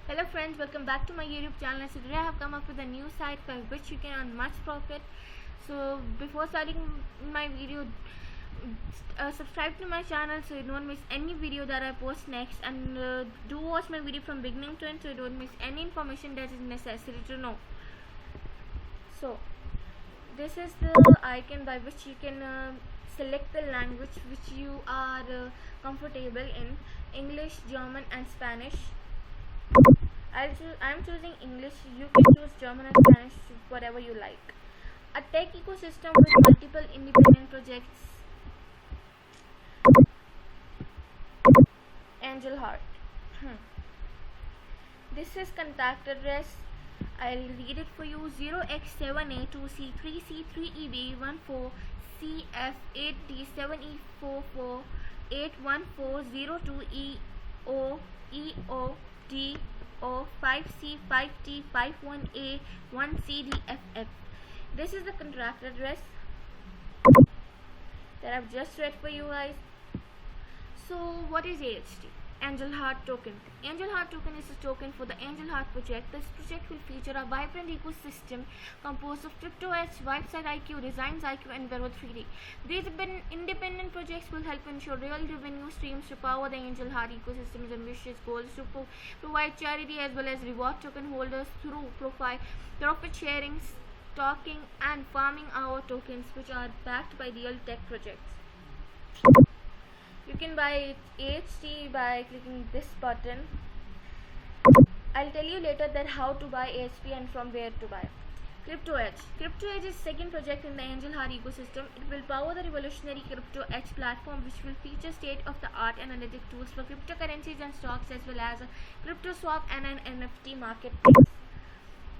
Hello friends, welcome back to my YouTube channel. So today I have come up with a new site by which you can earn much profit. So before starting my video, subscribe to my channel so you don't miss any video that I post next, and do watch my video from beginning to end so you don't miss any information that is necessary to know. So this is the icon by which you can select the language which you are comfortable in: English, German and Spanish. I'm choosing English. You can choose German and Spanish, whatever you like. A tech ecosystem with multiple independent projects. Angel Heart. This is contact address. I'll read it for you: 0x7A2C3EB14C F8D7E4481C5C51A1CDFF. This is the contract address that I've just read for you guys. So what is AHT? Angel Heart Token. Angel Heart Token is a token for the Angel Heart project. This project will feature a vibrant ecosystem composed of CryptoEdge, Website IQ, Designs IQ, and Vero3D. These independent projects will help ensure real revenue streams to power the Angel Heart ecosystem's ambitious goals to provide charity as well as reward token holders through profit sharing, stocking, and farming our tokens, which are backed by real tech projects. You can buy AHT by clicking this button. I'll tell you later that how to buy AHT and from where to buy. CryptoEdge. CryptoEdge is second project in the Angel Heart ecosystem. It will power the revolutionary CryptoEdge platform, which will feature state-of-the-art analytic tools for cryptocurrencies and stocks, as well as a CryptoSwap and an NFT marketplace.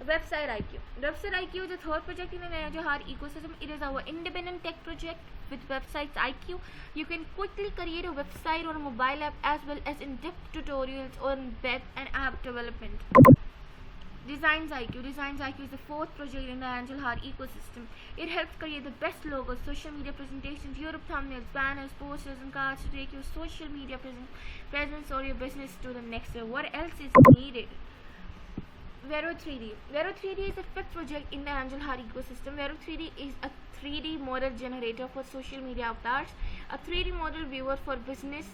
Website IQ. Website IQ is the third project in the Angel Heart ecosystem. It is our independent tech project. With Websites IQ, you can quickly create a website or a mobile app, as well as in-depth tutorials on web and app development. Designs IQ. Designs IQ is the fourth project in the Angel Heart ecosystem. It helps create the best logos, social media presentations, YouTube thumbnails, banners, posters, and cards to take your social media presence or your business to the next level. What else is needed? Vero3D. Vero3D is the fifth project in the Angel Heart ecosystem. Vero3D is a 3D model generator for social media avatars, a 3D model viewer for business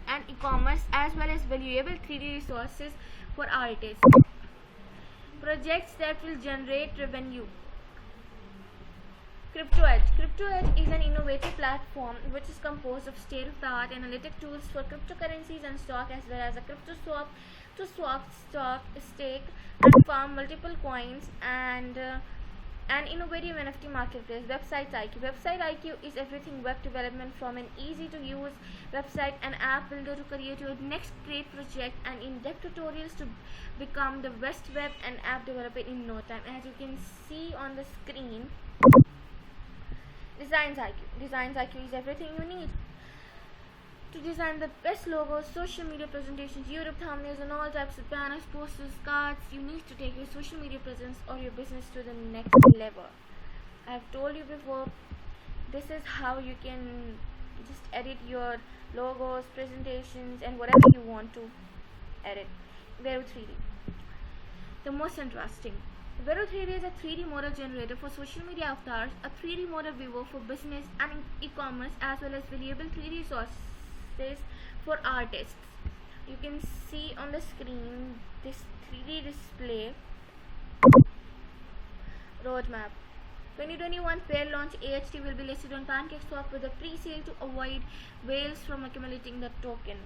and e-commerce, as well as valuable 3D resources for artists. Projects that will generate revenue. CryptoEdge. CryptoEdge is an innovative platform which is composed of state-of-the-art analytic tools for cryptocurrencies and stock, as well as a CryptoSwap to swap, stock, stake, and farm multiple coins, and an innovative NFT marketplace. Websites IQ. Website IQ is everything web development, from an easy-to-use website and app builder to create your next great project, and in-depth tutorials to become the best web and app developer in no time. As you can see on the screen, Designs IQ. Designs IQ is everything you need to design the best logos, social media presentations, YouTube thumbnails, and all types of banners, posters, cards. You need to take your social media presence or your business to the next level. I have told you before, this is how you can just edit your logos, presentations, and whatever you want to edit. Vero3D. The most interesting. Vero3D is a 3D model generator for social media avatars, a 3D model viewer for business and e-commerce, as well as valuable 3D resources for artists. You can see on the screen this 3D display roadmap. 2021 fair launch AHT will be listed on PancakeSwap with a pre-sale to avoid whales from accumulating the token.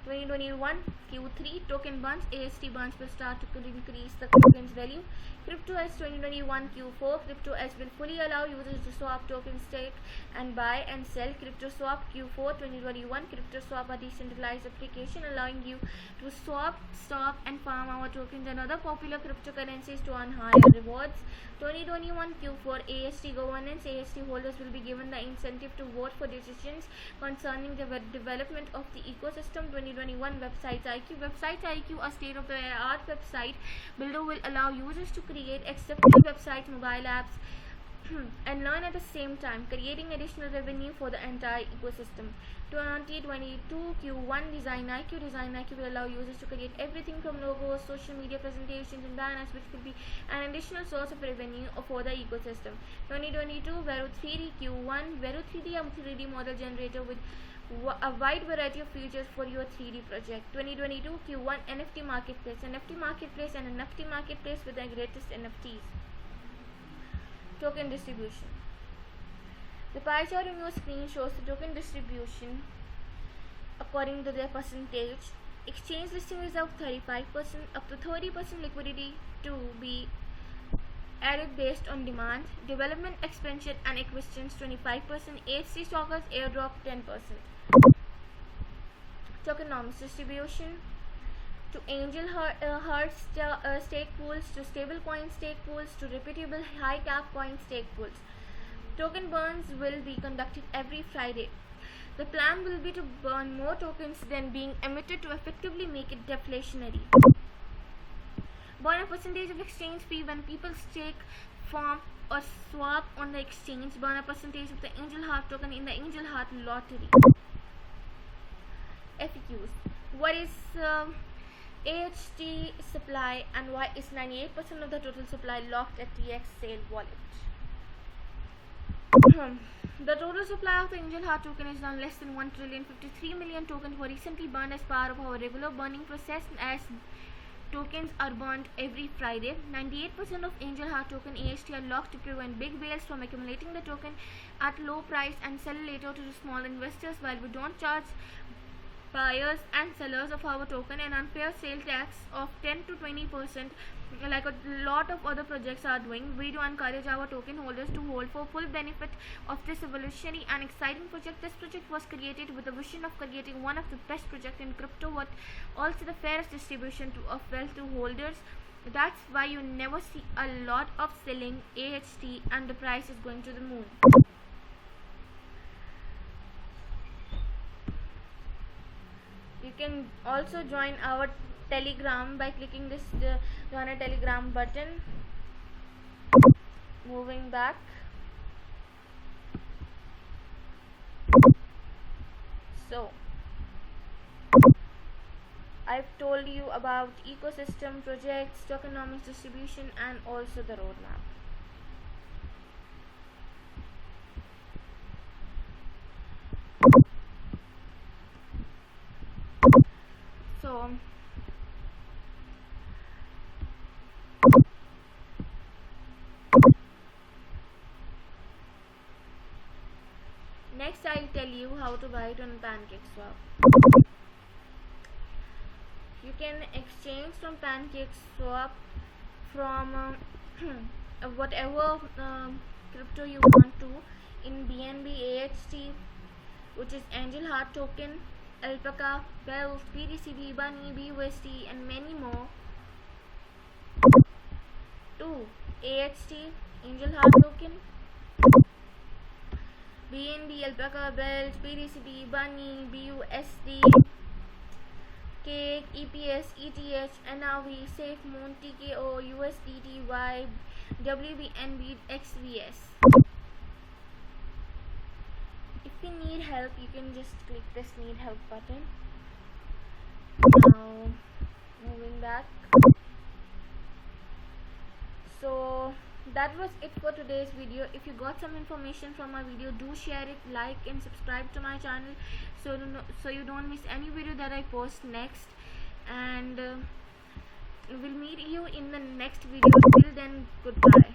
2021 Q3 token bunch. AHT bunch will start to increase the token's value. CryptoEdge 2021 Q4. CryptoEdge will fully allow users to swap tokens, stake, and buy and sell. CryptoSwap Q4 2021. CryptoSwap, a decentralized application allowing you to swap, stock, and farm our tokens and other popular cryptocurrencies to earn higher rewards. 2021 Q4 AHT governance. AHT holders will be given the incentive to vote for decisions concerning the development of the ecosystem. 2021 Websites IQ. Websites IQ, a state-of-the-art website builder, will allow users to create acceptable websites, mobile apps, and learn at the same time, creating additional revenue for the entire ecosystem. 2022 Q1 Design IQ. Design IQ will allow users to create everything from logos, social media presentations, and banners, which will be an additional source of revenue for the ecosystem. 2022 Vero 3D Q1. Vero 3D, a 3D model generator with a wide variety of features for your 3D project. 2022 Q1 NFT Marketplace. NFT Marketplace, and NFT Marketplace with the greatest NFTs. Token distribution. The pie chart on your screen shows the token distribution according to their percentage. Exchange listing is up 35%, up to 30% liquidity to be added based on demand. Development, expansion, and acquisitions 25%. HT stockers airdrop 10%. Tokenomics distribution. To angel heart stake pools, to stablecoin stake pools, to reputable high cap coin stake pools. Token burns will be conducted every Friday. The plan will be to burn more tokens than being emitted to effectively make it deflationary. Burn a percentage of exchange fee when people stake, farm, or swap on the exchange. Burn a percentage of the Angel Heart token in the Angel Heart lottery. FAQs. What is AHT supply, and why is 98% of the total supply locked at TX sale wallet? The total supply of the Angel Heart token is now less than 1,053,000,000 tokens were recently burned as part of our regular burning process, as tokens are burned every Friday. 98% of Angel Heart token AHT are locked to prevent big whales from accumulating the token at low price and sell later to the small investors, while we don't charge buyers and sellers of our token an unfair sale tax of 10 to 20%, like a lot of other projects are doing. We do encourage our token holders to hold for full benefit of this evolutionary and exciting project. This project was created with the vision of creating one of the best projects in crypto, but also the fairest distribution of wealth to holders. That's why you never see a lot of selling AHT, and the price is going to the moon. You can also join our Telegram by clicking this join a Telegram button. Moving back. So, I've told you about ecosystem projects, tokenomics distribution, and also the roadmap. So, next I'll tell you how to buy it on PancakeSwap. You can exchange from PancakeSwap from whatever crypto you want to, in BNB, AHT, which is Angel Heart token, Alpaca, Bells, BTCB, Bunny, BUSD, and many more. 2. AHT, Angel Heart token, BNB, Alpaca, Bells, BTCB, Bunny, BUSD, Cake, EPS, ETH, NRV, SafeMoon, TKO, USDT, Vibe, WBNB, XVS. If you need help, you can just click this need help button. Now, moving back. So, that was it for today's video. If you got some information from my video, do share it, like, and subscribe to my channel so you don't miss any video that I post next. And we'll meet you in the next video. Till then, goodbye.